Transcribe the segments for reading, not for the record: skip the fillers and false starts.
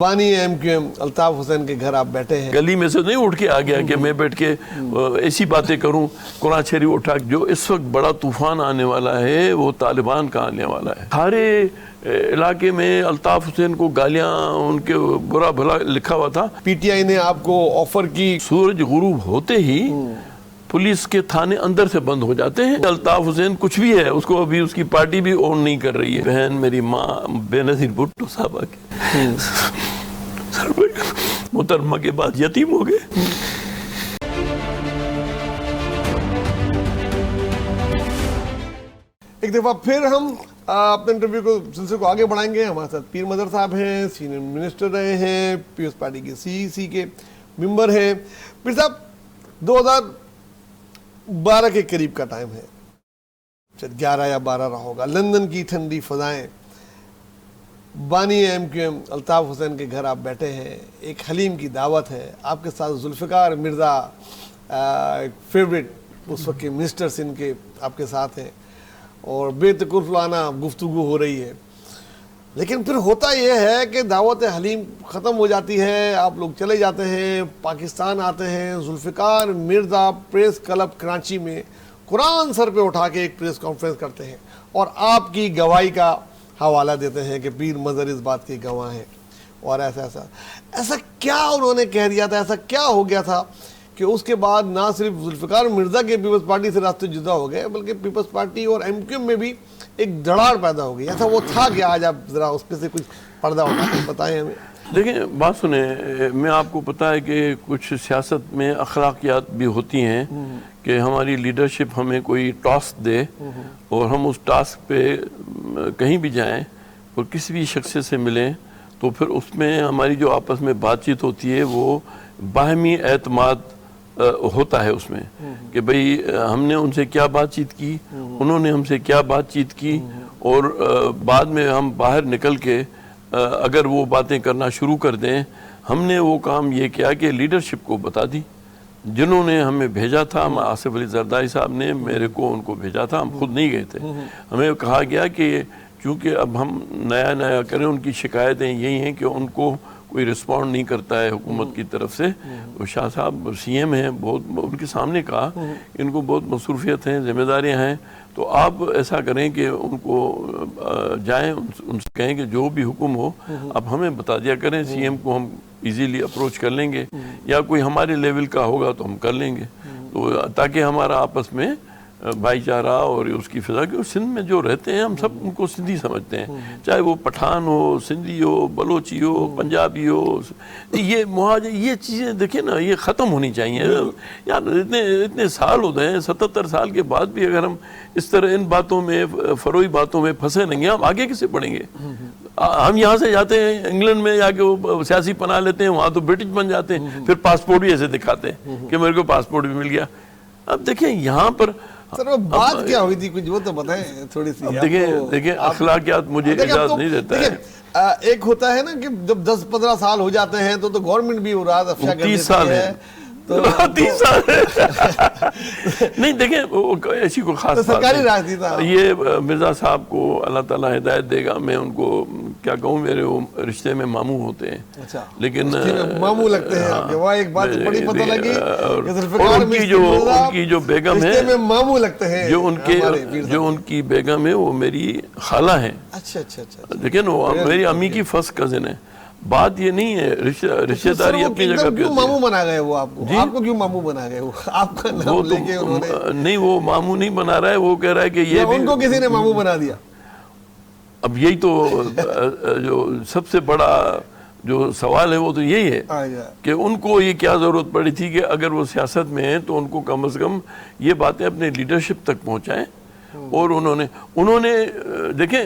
بانی M Q M Altaf Hussain کے گھر آپ بیٹھے ہیں. گلی میں سے نہیں اٹھ کے آ گیا کہ میں بیٹھ کے ایسی باتیں کروں. قرآن شریف اٹھا جو اس وقت بڑا طوفان آنے والا ہے وہ طالبان کا آنے والا ہے. سارے علاقے میں الطاف حسین کو گالیاں ان کے برا بھلا لکھا ہوا تھا. پی ٹی آئی نے آپ کو آفر کی. سورج غروب ہوتے ہی پولیس کے تھانے اندر سے بند ہو جاتے ہیں. الطاف حسین کچھ بھی ہے اس کو ابھی اس کی پارٹی بھی اون نہیں کر رہی ہے. بہن میری ماں بے نظیر بھٹو صاحبہ کی محترمہ کے بعد یتیم ہو گئے. ایک دفعہ پھر ہم اپنے انٹرویو کو سلسلے کو آگے بڑھائیں گے. ہمارے ساتھ پیر مظہر صاحب ہیں, سینئر منسٹر رہے ہیں, پیپلز پارٹی کے CEC کے ممبر ہیں. پیر صاحب 2012 کے قریب کا ٹائم ہے, 11 یا 12 رہا ہوگا. لندن کی ٹھنڈی فضائیں, بانی M Q M Altaf Hussain کے گھر آپ بیٹھے ہیں, ایک حلیم کی دعوت ہے, آپ کے ساتھ ذوالفقار مرزا فیوریٹ اس وقت کے منسٹر سندھ کے آپ کے ساتھ ہیں, اور بے تکلفانہ گفتگو ہو رہی ہے. لیکن پھر ہوتا یہ ہے کہ دعوت حلیم ختم ہو جاتی ہے, آپ لوگ چلے جاتے ہیں, پاکستان آتے ہیں. ذوالفقار مرزا پریس کلب کراچی میں قرآن سر پہ اٹھا کے ایک پریس کانفرنس کرتے ہیں اور آپ کی گواہی کا حوالہ دیتے ہیں کہ پیر مظہر اس بات کے گواہ ہیں. اور ایسا کیا انہوں نے کہہ دیا تھا, ایسا کیا ہو گیا تھا کہ اس کے بعد نہ صرف ذوالفقار مرزا کے پیپلز پارٹی سے راستے جدا ہو گئے بلکہ پیپلز پارٹی اور ایم کیو ایم میں بھی ایک دھڑاڑ پیدا ہو گئی. ایسا وہ تھا کہ آج آپ ذرا اس پہ سے کچھ پردہ اٹھا کے بتائیں ہمیں. دیکھیں بات سنیں, میں آپ کو پتا ہے کہ کچھ سیاست میں اخلاقیات بھی ہوتی ہیں کہ ہماری لیڈرشپ ہمیں کوئی ٹاسک دے اور ہم اس ٹاسک پہ کہیں بھی جائیں اور کسی بھی شخص سے ملیں تو پھر اس میں ہماری جو آپس میں بات چیت ہوتی ہے وہ باہمی اعتماد ہوتا ہے اس میں کہ بھئی ہم نے ان سے کیا بات چیت کی, انہوں نے ہم سے کیا بات چیت کی, اور بعد میں ہم باہر نکل کے اگر وہ باتیں کرنا شروع کر دیں. ہم نے وہ کام یہ کیا کہ لیڈرشپ کو بتا دی, جنہوں نے ہمیں بھیجا تھا, آصف علی زرداری صاحب نے میرے کو ان کو بھیجا تھا, ہم خود نہیں گئے تھے. ہمیں کہا گیا کہ چونکہ اب ہم نیا کریں, ان کی شکایتیں یہی ہیں کہ ان کو کوئی رسپونڈ نہیں کرتا ہے حکومت کی طرف سے. شاہ صاحب CM ہیں, بہت ان کے سامنے کہا ان کو بہت مصروفیت ہیں, ذمہ داریاں ہیں, تو آپ ایسا کریں کہ ان کو جائیں ان سے کہیں کہ جو بھی حکم ہو آپ ہمیں بتا دیا کریں, CM کو ہم ایزیلی اپروچ کر لیں گے, یا کوئی ہمارے لیول کا ہوگا تو ہم کر لیں گے, تو تاکہ ہمارا آپس میں بھائی چارہ اور اس کی فضا. کہ سندھ میں جو رہتے ہیں ہم سب ان کو سندھی سمجھتے ہیں, چاہے وہ پٹھان ہو, سندھی ہو, بلوچی ہو, پنجابی ہو. یہ مہاجر یہ چیزیں دیکھیں نا, یہ ختم ہونی چاہیے یار. اتنے سال ہو گئے ہیں, 77 سال کے بعد بھی اگر ہم اس طرح ان باتوں میں فروئی باتوں میں پھنسے نہیں ہیں, ہم آگے کیسے بڑھیں گے؟ ہم یہاں سے جاتے ہیں انگلینڈ میں جا کے وہ سیاسی پناہ لیتے ہیں, وہاں تو برٹش بن جاتے ہیں, پھر پاسپورٹ بھی ایسے دکھاتے ہیں کہ میرے کو پاسپورٹ بھی مل گیا. اب دیکھیں یہاں پر سر وہ بات کیا ہوئی تھی, کچھ وہ تو بتائیں تھوڑی سی. دیکھیں اخلاقیات مجھے اجازت نہیں دیتا ہے. ایک ہوتا ہے نا کہ جب 10-15 سال ہو جاتے ہیں تو گورنمنٹ بھی راز افشا کر دیتی ہے. 30 سال ہے, 30 سال نہیں. دیکھیں ایسی کوئی خاص سرکاری راج تھی. یہ مرزا صاحب کو اللہ تعالیٰ ہدایت دے گا, میں ان کو کیا کہوں, میرے وہ رشتے میں ماموں ہوتے ہیں. لیکن ماموں لگتے ہیں, وہ ایک بات بڑی پتہ لگی, ان کی جو بیگم ہے, ماموں لگتے ہیں, جو ان کی بیگم ہے وہ میری خالہ ہیں. اچھا. لیکن وہ میری امی کی فرسٹ کزن ہے. بات یہ نہیں ہے, رشتہ داری اپنی جگہ پہ. کیوں ماموں بنا گئے وہ آپ کو؟ آپ کو کیوں ماموں بنا گئے وہ؟ آپ کا نام لے کے انہوں نے نہیں, وہ ماموں نہیں بنا رہا ہے, وہ کہہ رہا ہے کہ یہ ان کو کسی نے ماموں بنا دیا. اب یہی تو جو سب سے بڑا جو سوال ہے وہ تو یہی ہے کہ ان کو یہ کیا ضرورت پڑی تھی کہ اگر وہ سیاست میں ہیں تو ان کو کم از کم یہ باتیں اپنے لیڈرشپ تک پہنچائیں. اور انہوں نے دیکھیں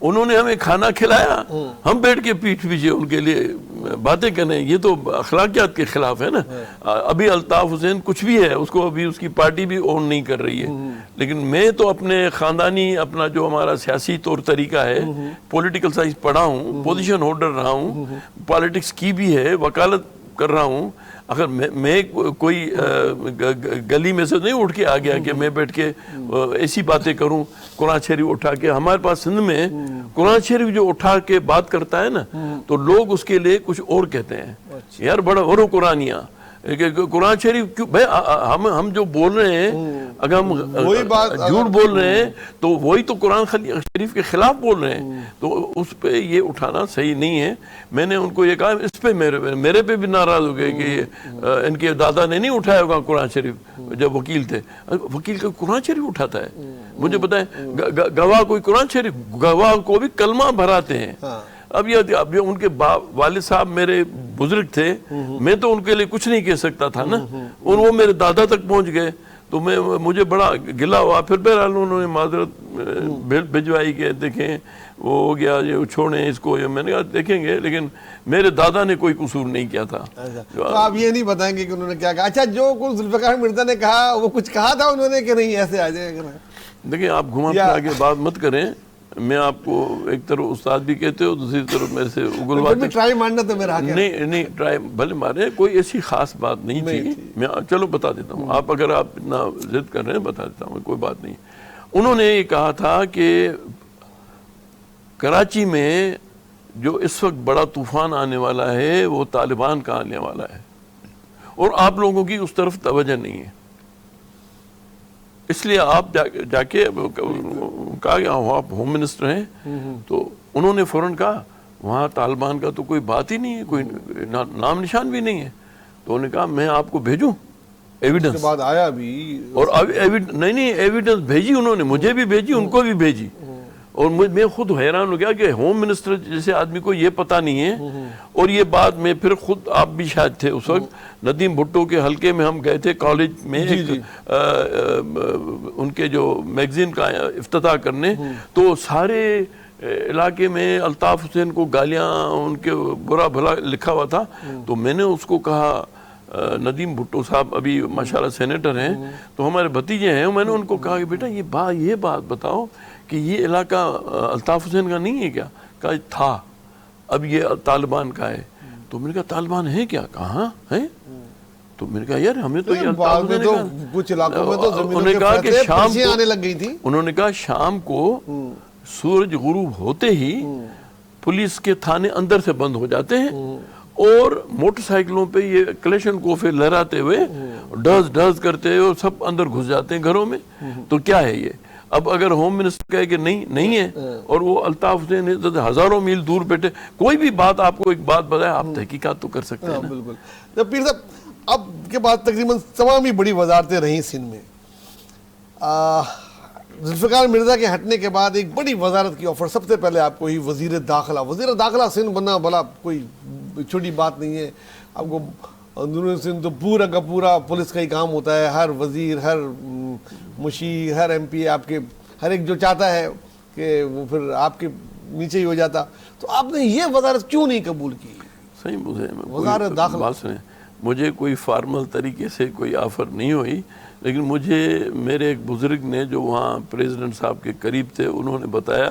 انہوں نے ہمیں کھانا کھلایا, ہم بیٹھ کے پیٹھ پیچھے ان کے لیے باتیں کریں, یہ تو اخلاقیات کے خلاف ہے نا. ابھی الطاف حسین کچھ بھی ہے, اس کو ابھی اس کی پارٹی بھی اون نہیں کر رہی ہے, لیکن میں تو اپنے خاندانی اپنا جو ہمارا سیاسی طور طریقہ ہے, پولیٹیکل سائنس پڑھا ہوں, پوزیشن ہولڈر رہا ہوں, پالیٹکس کی بھی ہے, وکالت کر رہا ہوں، اگر میں کوئی گلی میں سے نہیں اٹھ کے آ گیا کہ میں بیٹھ کے ایسی باتیں کروں قرآن شریف اٹھا کے. ہمارے پاس سندھ میں قرآن شریف جو اٹھا کے بات کرتا ہے نا تو لوگ اس کے لیے کچھ اور کہتے ہیں، یار بڑا ورو قرآنیاں قرآن شریف کیوں بھائی ہم جو بول رہے ہیں اگر ہم جھوٹ بول رہے ہیں تو وہی تو قرآن شریف کے خلاف بول رہے ہیں، تو اس پہ یہ اٹھانا صحیح نہیں ہے. میں نے ان کو یہ کہا، اس پہ میرے پہ بھی ناراض ہو گئے کہ ان کے دادا نے نہیں اٹھایا ہوگا قرآن شریف جب وکیل تھے. وکیل کا قرآن شریف اٹھاتا ہے؟ مجھے بتائیں گواہ کوئی قرآن شریف، گواہ کو بھی کلمہ بھراتے ہیں. اب یہ ان کے والد صاحب میرے بزرگ تھے، میں تو ان کے لیے کچھ نہیں کہہ سکتا تھا نا، اور وہ میرے دادا تک پہنچ گئے تو مجھے بڑا گلا ہوا. پھر بہرحال انہوں نے معذرت بھجوائی کہ دیکھیں وہ ہو گیا، یہ چھوڑیں اس کو. میں نے کہا دیکھیں گے، لیکن میرے دادا نے کوئی قصور نہیں کیا تھا. تو آپ یہ نہیں بتائیں گے کہ انہوں نے کیا کہا؟ اچھا جو کچھ ذوالفقار مرزا نے کہا وہ کچھ کہا تھا انہوں نے کہ نہیں ایسے آ جائے گا؟ دیکھیں آپ گھما پھرا کے بات مت کریں. میں آپ کو ایک طرف استاد بھی کہتے ہو، دوسری طرف میرے سے اگلواتے. ٹرائی مارنا تو میرا حق ہے. نہیں ٹرائی بھلے مارے، کوئی ایسی خاص بات نہیں تھی. میں چلو بتا دیتا ہوں، آپ اگر آپ اتنا ضد کر رہے ہیں بتا دیتا ہوں، کوئی بات نہیں. انہوں نے یہ کہا تھا کہ کراچی میں جو اس وقت بڑا طوفان آنے والا ہے وہ طالبان کا آنے والا ہے، اور آپ لوگوں کی اس طرف توجہ نہیں ہے، اس لیے آپ جا کے کہا کہ آپ ہوم منسٹر ہیں. تو انہوں نے فوراً کہا وہاں طالبان کا تو کوئی بات ہی نہیں ہے، کوئی نام نشان بھی نہیں ہے. تو انہوں نے کہا میں آپ کو بھیجوں ایویڈنس. اس کے بعد آیا بھی اور نہیں ایویڈنس بھیجی انہوں نے، مجھے بھی بھیجی، ان کو بھی بھیجی. اور میں خود حیران ہو گیا کہ ہوم منسٹر جیسے آدمی کو یہ پتہ نہیں ہے. اور یہ بات میں پھر خود آپ بھی شاید تھے اس وقت، ندیم بھٹو کے حلقے میں ہم گئے تھے کالج میں ان کے جو میگزین کا افتتاح کرنے. تو سارے علاقے میں الطاف حسین کو گالیاں ان کے برا بھلا لکھا ہوا تھا. تو میں نے اس کو کہا، ندیم بھٹو صاحب ابھی ماشاءاللہ سینیٹر ہیں تو ہمارے بھتیجے ہیں، میں نے ان کو کہا کہ بیٹا یہ بات بتاؤ کہ یہ علاقہ الطاف حسین کا نہیں ہے کیا؟ کہا تھا، اب یہ طالبان کا ہے. تو میں نے کہا طالبان ہے کیا؟ کہاں ہے؟ تو میں نے کہا یار ہمیں تو یہ الطاف حسین کا کچھ علاقوں میں تو انہوں نے کہا کہ شام کو آنے لگ گئی تھی. انہوں نے کہا شام کو سورج غروب ہوتے ہی پولیس کے تھانے اندر سے بند ہو جاتے ہیں اور موٹر سائیکلوں پہ یہ کلیشن کوفے لہراتے ہوئے ڈز کرتے ہوئے اور سب اندر گھس جاتے ہیں گھروں میں. تو کیا ہے یہ؟ اب اگر ہوم منسٹر کہے کہ نہیں ہے اور وہ الطاف حسین ہزاروں میل دور بیٹھے، کوئی بھی بات آپ کو ایک بات بتائے آپ تحقیقات تو کر سکتے ہیں. بالکل. جب پیر صاحب اب کے بعد تقریباً تمام ہی بڑی وزارتیں رہیں سندھ میں، ذوالفقار مرزا کے ہٹنے کے بعد ایک بڑی وزارت کی آفر سب سے پہلے آپ کو ہی وزیر داخلہ سندھ بننا بھلا کوئی چھوٹی بات نہیں ہے. آپ کو اندرون سندھ تو پورا کا پورا پولیس کا ہی کام ہوتا ہے، ہر وزیر، ہر مشیر، ہر ایم پی، آپ کے ہر ایک جو چاہتا ہے کہ وہ پھر آپ کے نیچے ہی ہو جاتا. تو آپ نے یہ وزارت کیوں نہیں قبول کی؟ صحیح وزارت داخلہ بات سنیں، مجھے کوئی فارمل طریقے سے کوئی آفر نہیں ہوئی، لیکن مجھے میرے ایک بزرگ نے جو وہاں پریزیڈنٹ صاحب کے قریب تھے انہوں نے بتایا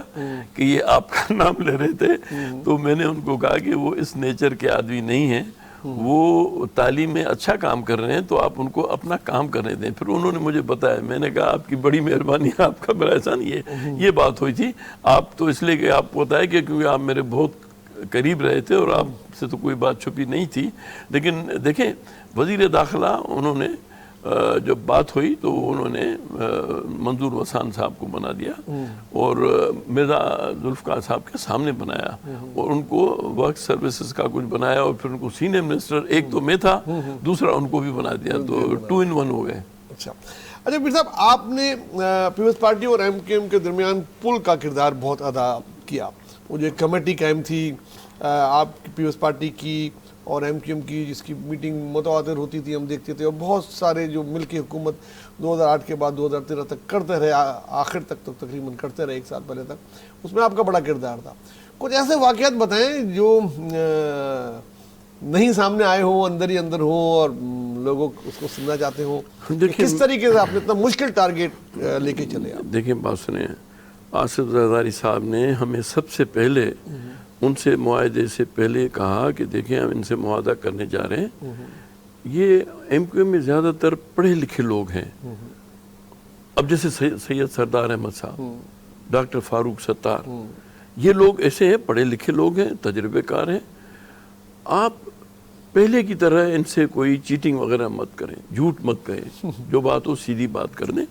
کہ یہ آپ کا نام لے رہے تھے. تو میں نے ان کو کہا کہ وہ اس نیچر کے آدمی نہیں ہیں، وہ تعلیم میں اچھا کام کر رہے ہیں تو آپ ان کو اپنا کام کرنے دیں. پھر انہوں نے مجھے بتایا، میں نے کہا آپ کی بڑی مہربانی، آپ کا بڑا احسان. یہ بات ہوئی تھی. آپ تو اس لیے کہ آپ کو پتہ ہے کہ کیونکہ آپ میرے بہت قریب رہے تھے اور آپ سے تو کوئی بات چھپی نہیں تھی. لیکن دیکھیں وزیر داخلہ انہوں نے جب بات ہوئی تو انہوں نے منظور وسان صاحب کو بنا دیا اور مرزا ذوالفقار صاحب کے سامنے بنایا اور ان کو ورک سروسز کا کچھ بنایا اور پھر ان کو سینئر منسٹر، ایک تو میں تھا دوسرا ان کو بھی بنا دیا، تو 2 in 1 ہو گئے. اچھا پیر صاحب آپ نے پیپلز پارٹی اور ایم کیو ایم کے درمیان پل کا کردار بہت ادا کیا. وہ جو ایک کمیٹی قائم تھی آپ کی پیپلز پارٹی کی اور ایم کیو ایم کی، جس کی میٹنگ متواتر ہوتی تھی، ہم دیکھتے تھے، اور بہت سارے جو مل کے حکومت 2008 کے بعد 2013 تک کرتے رہے، آخر تک تو تقریباً کرتے رہے، 1 سال پہلے تک. اس میں آپ کا بڑا کردار تھا. کچھ ایسے واقعات بتائیں جو نہیں سامنے آئے ہوں، اندر ہی اندر ہوں اور لوگوں اس کو سننا چاہتے ہوں. کس طریقے سے آپ نے اتنا مشکل ٹارگیٹ لے کے چلے؟ آپ دیکھیں بات سنیں، آصف زرداری صاحب نے ہمیں سب سے پہلے ان سے معاہدے سے پہلے کہا کہ دیکھیں ہم ان سے معاہدہ کرنے جا رہے ہیں. یہ ایم کیو ایم میں زیادہ تر پڑھے لکھے لوگ ہیں. اب جیسے سید سردار احمد صاحب, ڈاکٹر فاروق ستار, یہ لوگ ایسے ہیں, پڑھے لکھے لوگ ہیں, تجربے کار ہیں. آپ پہلے کی طرح ان سے کوئی چیٹنگ وغیرہ مت کریں, جھوٹ مت کہیں, جو بات ہو سیدھی بات کر دیں,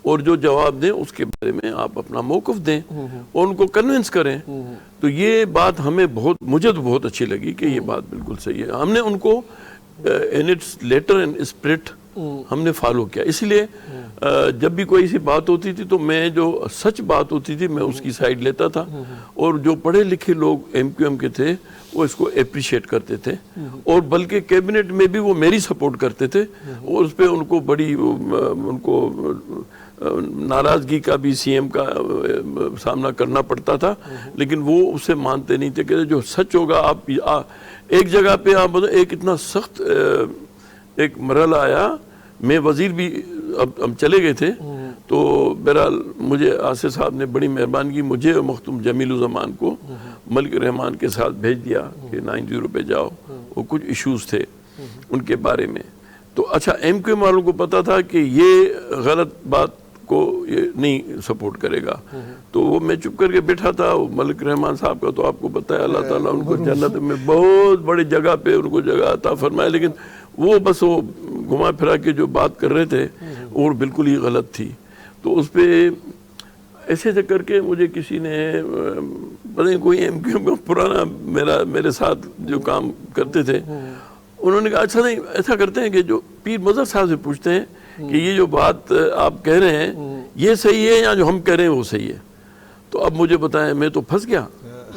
اور جو جواب دیں اس کے بارے میں آپ اپنا موقف دیں اور ان کو کنونس کریں. تو یہ بات ہمیں مجھے تو بہت اچھی لگی کہ یہ بات بالکل صحیح ہے. ہم نے ان کو in its letter and spirit ہم نے فالو کیا. اس لیے جب بھی کوئی سی بات ہوتی تھی تو میں جو سچ بات ہوتی تھی میں اس کی سائڈ لیتا تھا, اور جو پڑھے لکھے لوگ ایم کیو ایم کے تھے وہ اس کو اپریشیٹ کرتے تھے, اور بلکہ کیبنٹ میں بھی وہ میری سپورٹ کرتے تھے, اور اس پہ ان کو بڑی ان کو ناراضگی کا بھی سی ایم کا سامنا کرنا پڑتا تھا, لیکن وہ اسے مانتے نہیں تھے کہ جو سچ ہوگا. آپ ایک جگہ پہ آپ ایک اتنا سخت ایک مرحلہ آیا, میں وزیر بھی اب ہم چلے گئے تھے, تو بہرحال مجھے آصف صاحب نے بڑی مہربانی کی, مجھے اور مختوم جمیل الزمان کو ملک رحمان کے ساتھ بھیج دیا کہ 90 پہ جاؤ, وہ کچھ ایشوز تھے ان کے بارے میں. تو اچھا ایم کیو ایم والوں کو پتا تھا کہ یہ غلط بات کو یہ نہیں سپورٹ کرے گا, تو وہ میں چپ کر کے بیٹھا تھا. ملک رحمان صاحب کا تو آپ کو بتایا, اللہ تعالیٰ ان کو جنت میں بہت بڑی جگہ پہ ان کو جگہ عطا فرمائے, لیکن وہ بس وہ گھما پھرا کے جو بات کر رہے تھے اور بالکل ہی غلط تھی. تو اس پہ ایسے کر کے مجھے کسی نے پتہ نہیں کوئی ایم کیو ایم پرانا میرے ساتھ جو کام کرتے تھے, انہوں نے کہا اچھا نہیں ایسا کرتے ہیں کہ جو پیر مظہر صاحب سے پوچھتے ہیں کہ یہ جو بات آپ کہہ رہے ہیں یہ صحیح ہے یا جو ہم کہہ رہے ہیں وہ صحیح ہے. تو اب مجھے بتائیں, میں تو پھنس گیا.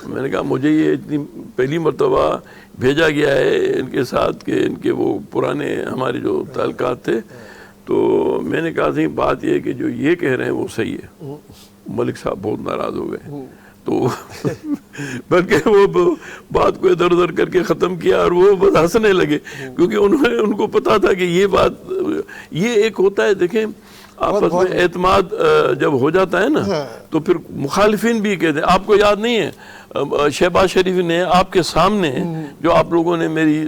میں نے کہا مجھے یہ اتنی پہلی مرتبہ بھیجا گیا ہے ان کے ساتھ کہ ان کے وہ پرانے ہمارے جو تعلقات تھے, تو میں نے کہا تھی بات یہ ہے کہ جو یہ کہہ رہے ہیں وہ صحیح ہے. ملک صاحب بہت ناراض ہو گئے, تو بلکہ وہ بات کو ادھر ادھر کر کے ختم کیا, اور وہ بس ہنسنے لگے, کیونکہ ان کو پتا تھا کہ یہ بات, یہ ایک ہوتا ہے دیکھیں آپس میں اعتماد جب ہو جاتا ہے نا, تو پھر مخالفین بھی کہتے ہیں. آپ کو یاد نہیں ہے شہباز شریف نے آپ کے سامنے جو آپ لوگوں نے میری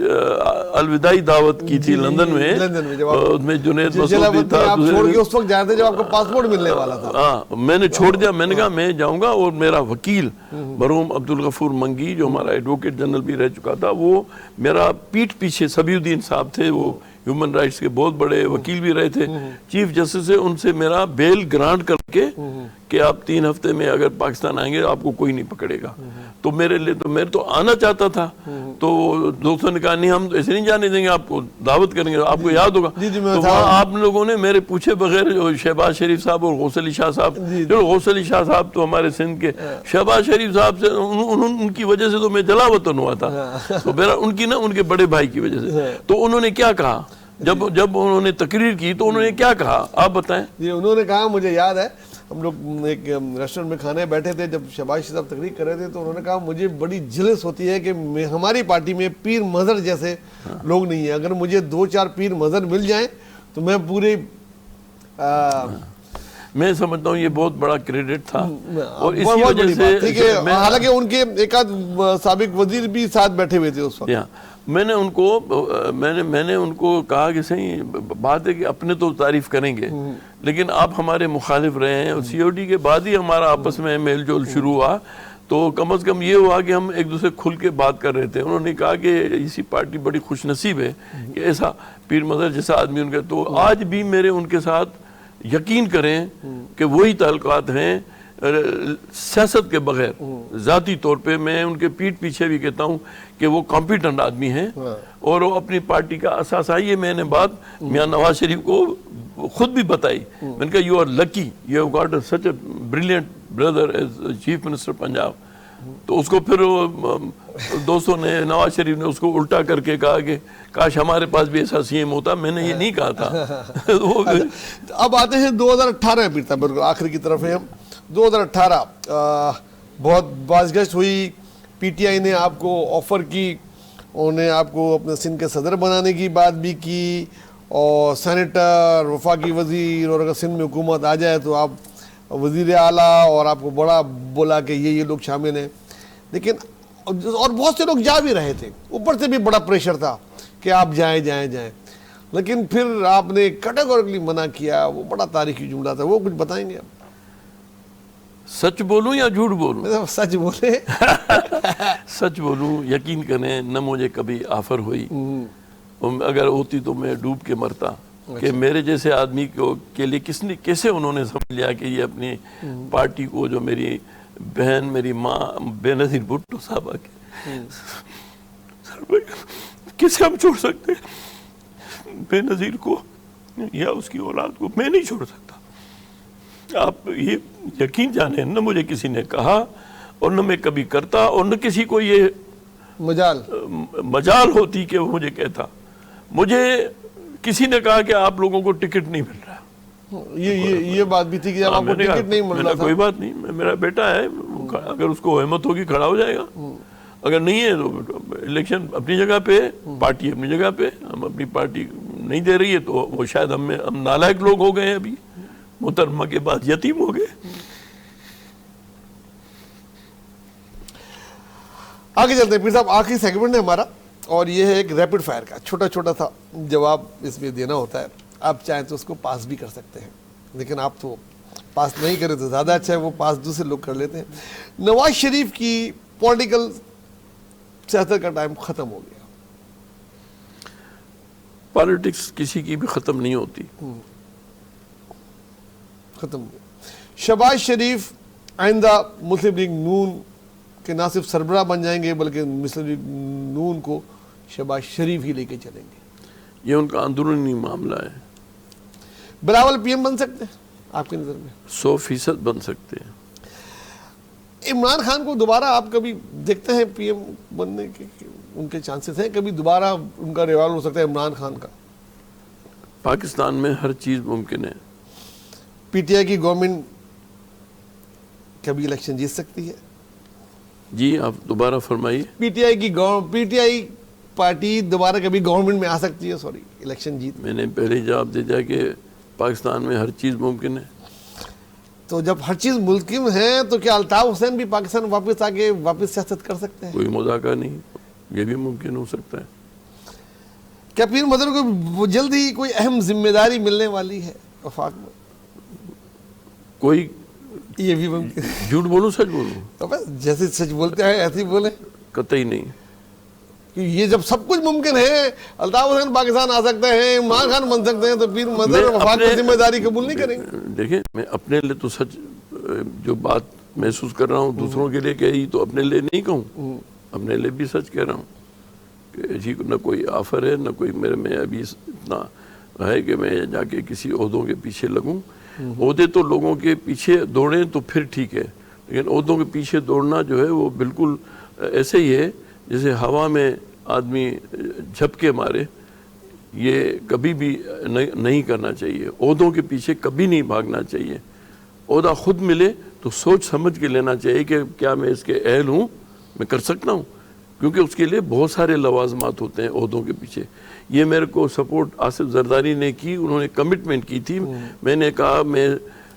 الوداعی دعوت کی تھی لندن میں, اس میں جنید مسعود بھی تھا, اس وقت جاتے جب آپ کو پاسپورٹ ملنے والا تھا. ہاں میں نے چھوڑ دیا, میں نے کہا میں جاؤں گا, اور میرا وکیل مرحوم عبدالغفور منگی جو ہمارا ایڈوکیٹ جنرل بھی رہ چکا تھا, وہ میرا پیٹھ پیچھے, سبی الدین صاحب تھے وہ ہیومن رائٹس کے بہت بڑے وکیل بھی رہے تھے, چیف جسٹس سے, ان سے میرا بیل گرانٹ کر کے کہ آپ 3 ہفتے میں اگر پاکستان آئیں گے آپ کو کوئی نہیں پکڑے گا. تو میرے لیے تو میں تو آنا چاہتا تھا, تو دوستوں نے کہا نہیں ہم ایسے نہیں جانے دیں گے, آپ کو دعوت کریں گے, آپ کو یاد ہوگا. تو وہاں آپ لوگوں نے میرے پوچھے بغیر جو شہباز شریف صاحب اور غوث علی شاہ صاحب, جو غوث علی شاہ صاحب تو ہمارے سندھ کے, شہباز شریف صاحب سے ان کی وجہ سے تو میں جلا وطن ہوا تھا, تو میرا ان کی نا ان کے بڑے بھائی کی وجہ سے. تو انہوں نے کیا کہا جب انہوں نے تقریر کی, تو انہوں نے کیا کہا آپ بتائیں. جی انہوں نے کہا, مجھے یاد ہے ہم لوگ ایک ریسٹورنٹ میں کھانے بیٹھے تھے, جب شہباز صاحب تقریر کر رہے تھے, تو انہوں نے کہا مجھے بڑی جلس ہوتی ہے کہ ہماری پارٹی میں پیر مظہر جیسے لوگ نہیں ہیں, اگر مجھے 2-4 پیر مظہر مل جائیں تو میں پورے میں سمجھتا ہوں یہ بہت بڑا کریڈٹ تھا. اور اسی وجہ سے حالانکہ ان کے ایک آدھ سابق وزیر بھی ساتھ بیٹھے ہوئے تھے اس وقت, میں نے ان کو کہا کہ صحیح بات ہے کہ اپنے تو تعریف کریں گے, لیکن آپ ہمارے مخالف رہے ہیں, اور سی او ڈی کے بعد ہی ہمارا آپس میں میل جول شروع ہوا, تو کم از کم یہ ہوا کہ ہم ایک دوسرے کھل کے بات کر رہے تھے. انہوں نے کہا کہ اسی پارٹی بڑی خوش نصیب ہے کہ ایسا پیر مظہر جیسا آدمی ان کا. تو آج بھی میرے ان کے ساتھ یقین کریں کہ وہی تعلقات ہیں سیاست کے بغیر. ذاتی طور پہ میں ان کے پیٹھ پیچھے بھی کہتا ہوں کہ وہ کمپیٹنٹ آدمی ہیں, اور وہ اپنی پارٹی کا اساس آئی ہے. میں نے بات میاں نواز شریف کو خود بھی بتائی, میں نے کہا you are lucky, you have got such a brilliant brother as chief minister Punjab. تو اس کو پھر دوستوں نے, نواز شریف نے اس کو الٹا کر کے کہا کہ کاش ہمارے پاس بھی ایسا سی ایم ہوتا. میں نے یہ نہیں کہا تھا. اب آتے ہیں 2018 پھر تک آخری کی طرف ہیں ہم. 2018 بہت بازگشت ہوئی, پی ٹی آئی نے آپ کو آفر کی, انہوں نے آپ کو اپنے سندھ کے صدر بنانے کی بات بھی کی, اور سینیٹر, وفاقی وزیر, اور اگر سندھ میں حکومت آ جائے تو آپ وزیر اعلیٰ, اور آپ کو بڑا بولا کہ یہ لوگ شامل ہیں. لیکن اور بہت سے لوگ جا بھی رہے تھے, اوپر سے بھی بڑا پریشر تھا کہ آپ جائیں جائیں جائیں, لیکن پھر آپ نے کیٹیگورکلی منع کیا. وہ بڑا تاریخی جملہ تھا, وہ کچھ بتائیں گے آپ؟ سچ بولوں یا جھوٹ بولوں؟ سچ بولے. سچ بولوں, یقین کریں نہ مجھے کبھی آفر ہوئی, اگر ہوتی تو میں ڈوب کے مرتا. کہ میرے جیسے آدمی کے لیے کیسے انہوں نے سمجھ لیا کہ یہ اپنی پارٹی کو, جو میری بہن, میری ماں بے نظیر بھٹو صاحبہ کے کیسے ہم چھوڑ سکتے بے نظیر کو یا اس کی اولاد کو؟ میں نہیں چھوڑ سکتا. آپ یہ یقین جانیں, نہ مجھے کسی نے کہا اور نہ میں کبھی کرتا, اور نہ کسی کو یہ مجال ہوتی کہ وہ مجھے کہتا. مجھے کسی نے کہا کہ آپ لوگوں کو ٹکٹ نہیں مل رہا. یہ بات بھی تھی کہ جب آپ کو ٹکٹ نہیں مل رہا تھا. کوئی بات نہیں, میرا بیٹا ہے, اگر اس کو ہمت ہوگی کھڑا ہو جائے گا, اگر نہیں ہے تو الیکشن اپنی جگہ پہ, پارٹی اپنی جگہ پہ. ہم اپنی پارٹی نہیں دے رہی ہے تو وہ شاید ہم نالائق لوگ ہو گئے ہیں, ابھی محترمہ کے بعد یتیم ہو گئے. آگے چلتے ہیں پیر صاحب, آخری سیگمنٹ ہے ہمارا, اور یہ ہے ایک ریپڈ فائر کا چھوٹا چھوٹا تھا جواب اس میں دینا ہوتا ہے. آپ چاہیں تو اس کو پاس بھی کر سکتے ہیں, لیکن آپ تو پاس نہیں کریں تو زیادہ اچھا ہے, وہ پاس دوسرے لوگ کر لیتے ہیں. نواز شریف کی پولیٹیکل سیاست کا ٹائم ختم ہو گیا. پالیٹکس کسی کی بھی ختم نہیں ہوتی. ختم ہو گیا. شہباز شریف آئندہ مسلم لیگ نون کہ نہ صرف سربراہ بن جائیں گے بلکہ مسلم لیگ نون کو شہباز شریف ہی لے کے چلیں گے. یہ ان کا اندرونی معاملہ ہے. بلاول پی ایم بن سکتے ہیں آپ کی نظر میں؟ 100% بن سکتے ہیں. عمران خان کو دوبارہ آپ کبھی دیکھتے ہیں پی ایم بننے کے ان کے چانسز ہیں؟ کبھی دوبارہ ان کا ریوائول ہو سکتا ہے عمران خان کا؟ پاکستان میں ہر چیز ممکن ہے. پی ٹی آئی کی گورنمنٹ کبھی الیکشن جیت سکتی ہے؟ جی آپ دوبارہ فرمائیے. پی ٹی آئی پارٹی دوبارہ کبھی گورنمنٹ میں آ سکتی ہے؟ سوری, الیکشن جیت. میں نے پہلے جواب دے دیا کہ پاکستان میں ہر چیز ممکن ہے. تو جب ہر چیز ممکن ہے تو کیا الطاف حسین بھی پاکستان واپس آ کے واپس سیاست کر سکتے ہیں؟ کوئی مذاکرہ نہیں, یہ بھی ممکن ہو سکتا ہے. کیا پیر مدر کو جلد ہی کوئی اہم ذمہ داری ملنے والی ہے وفاق میں؟ کوئی یہ بھی ممکن. جھوٹ بولوں سچ بولوں؟ تو بس جیسے سچ بولتے ہیں ایسے ہی بولیں. قطعی نہیں. کہ یہ جب سب کچھ ممکن ہے, الطاف حسین پاکستان آ سکتے ہیں, عمران خان بن سکتے ہیں, تو پیر مدر وفاق میں ذمہ داری قبول نہیں کریں گے؟ دیکھیں, میں اپنے لیے تو سچ جو بات محسوس کر رہا ہوں دوسروں کے لیے کہی تو اپنے لیے نہیں کہوں, اپنے لیے بھی سچ کہہ رہا ہوں کہ جی نہ کوئی آفر ہے, نہ کوئی میرے میں ابھی اتنا ہے کہ میں جا کے کسی عہدوں کے پیچھے لگوں. عہدے تو لوگوں کے پیچھے دوڑیں تو پھر ٹھیک ہے, لیکن عہدوں کے پیچھے دوڑنا جو ہے وہ بالکل ایسے ہی ہے جیسے ہوا میں آدمی جھپکے مارے. یہ کبھی بھی نہیں کرنا چاہیے. عہدوں کے پیچھے کبھی نہیں بھاگنا چاہیے. عہدہ خود ملے تو سوچ سمجھ کے لینا چاہیے کہ کیا میں اس کے اہل ہوں, میں کر سکتا ہوں, کیونکہ اس کے لیے بہت سارے لوازمات ہوتے ہیں عہدوں کے پیچھے. یہ میرے کو سپورٹ آصف زرداری نے کی, انہوں نے کمٹمنٹ کی تھی. میں نے کہا میں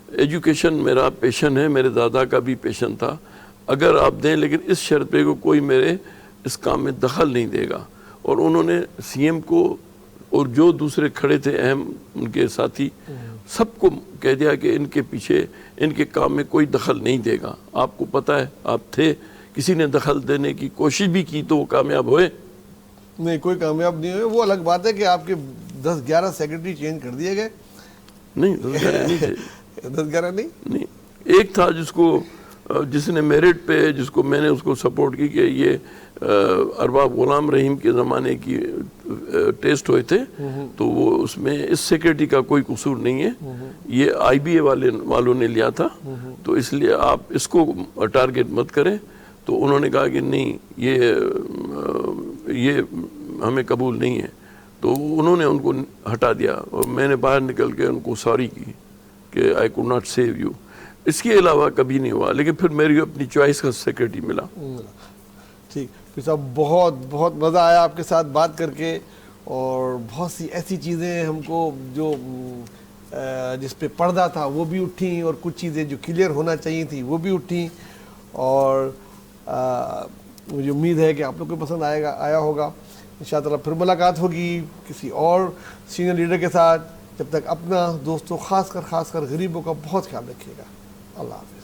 ایجوکیشن میرا پیشن ہے, میرے دادا کا بھی پیشن تھا, اگر آپ دیں لیکن اس شرط پہ کو کوئی میرے اس کام میں دخل نہیں دے گا. اور انہوں نے سی ایم کو اور جو دوسرے کھڑے تھے اہم ان کے ساتھی سب کو کہہ دیا کہ ان کے پیچھے ان کے کام میں کوئی دخل نہیں دے گا. آپ کو پتہ ہے آپ تھے, کسی نے دخل دینے کی کوشش بھی کی تو وہ کامیاب ہوئے نہیں؟ کوئی کامیاب نہیں ہوئے. وہ الگ بات ہے کہ آپ کے 10-11 سیکرٹری چینج کر دیے گئے. نہیں 10-11 نہیں تھے. 10-11 نہیں, ایک تھا جس نے میرٹ پہ, جس کو میں نے اس کو سپورٹ کی کہ یہ ارباب غلام رحیم کے زمانے کی ٹیسٹ ہوئے تھے, تو وہ اس میں اس سیکرٹری کا کوئی قصور نہیں ہے, یہ آئی بی اے والوں نے لیا تھا, تو اس لیے آپ اس کو ٹارگٹ مت کریں. تو انہوں نے کہا کہ نہیں یہ ہمیں قبول نہیں ہے, تو انہوں نے ان کو ہٹا دیا اور میں نے باہر نکل کے ان کو سوری کی کہ I could not save you. اس کے علاوہ کبھی نہیں ہوا, لیکن پھر میری اپنی چوائس کا سیکرٹری ملا. ٹھیک پھر صاحب, بہت بہت مزہ آیا آپ کے ساتھ بات کر کے, اور بہت سی ایسی چیزیں ہم کو جو جس پہ پردہ تھا وہ بھی اٹھیں, اور کچھ چیزیں جو کلیئر ہونا چاہیے تھی وہ بھی اٹھیں, اور مجھے امید ہے کہ آپ لوگ کو پسند آیا ہوگا. انشاءاللہ تعالیٰ پھر ملاقات ہوگی کسی اور سینئر لیڈر کے ساتھ. جب تک اپنا دوستوں خاص کر غریبوں کا بہت خیال رکھیے گا. اللہ حافظ.